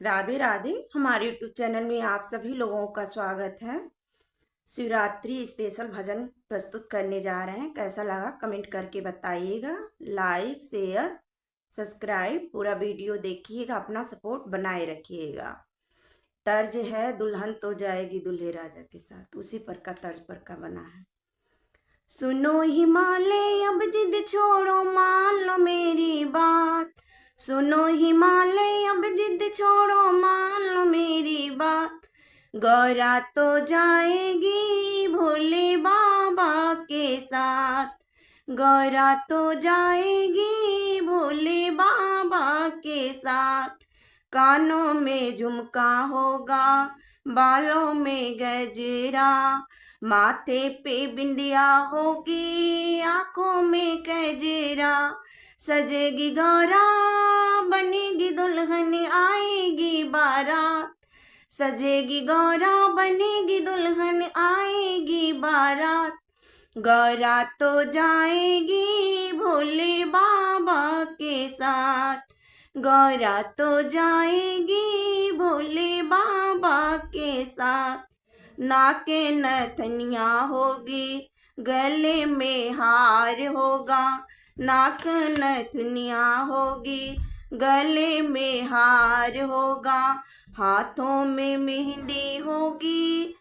राधे राधे। हमारे YouTube channel में आप सभी लोगों का स्वागत है। शिवरात्रि स्पेशल भजन प्रस्तुत करने जा रहे हैं। कैसा लगा कमेंट करके बताइएगा। लाइक शेयर सब्सक्राइब पूरा वीडियो देखिएगा, अपना सपोर्ट बनाए रखिएगा। तर्ज है दुल्हन तो जाएगी दूल्हे राजा के साथ, उसी पर का तर्ज पर का बना है। सुनो हिमालय अब जिद छोड़ो, मान लो मेरी बात। सुनो हिमालय अब जिद छोड़ो, मान लो मेरी बात। गौरा तो जाएगी भोले बाबा के साथ। गौरा तो जाएगी भोले बाबा के साथ। कानों में झुमका होगा, बालों में गजरा, माथे पे बिंदिया होगी, आंखों में कजरा। सजेगी गौरा बनेगी दुल्हन आएगी बारात। सजेगी गौरा बनेगी दुल्हन आएगी बारात। गौरा तो जाएगी भोले बाबा के साथ। गौरा तो जाएगी भोले बाबा के साथ। नाके नथनिया होगी, गले में हार होगा। नाक नथनिया होगी, गले में हार होगा। हाथों में मेहंदी होगी,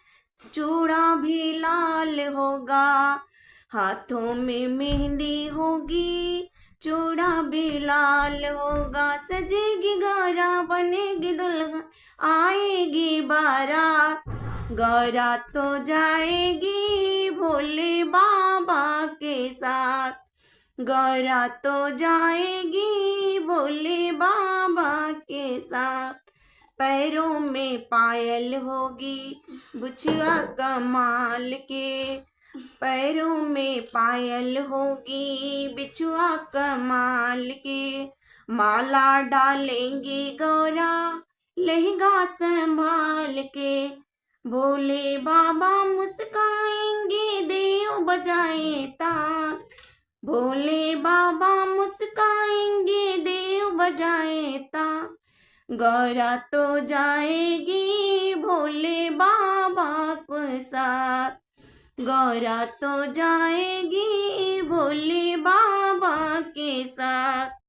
चूड़ा भी लाल होगा। हाथों में मेहंदी होगी, चूड़ा भी लाल होगा। सजेगी गौरा बनेगी दुल्हन आएगी बारात। गौरा तो जाएगी भोले बाबा के साथ। गौरा तो जाएगी भोले बाबा के साथ। पैरों में पायल होगी, बुछिया कमाल के। पैरों में पायल होगी, बिछुआ कमाल के। माला डालेंगी गौरा लहंगा संभाल के। भोले बाबा मुस्काएंगे देव बजाए ताल। भोले बाबा मुस्काएंगे देव बजाए ताल। गौरा तो जाएगी भोले बाबा के साथ। गौरा तो जाएगी भोले बाबा के साथ।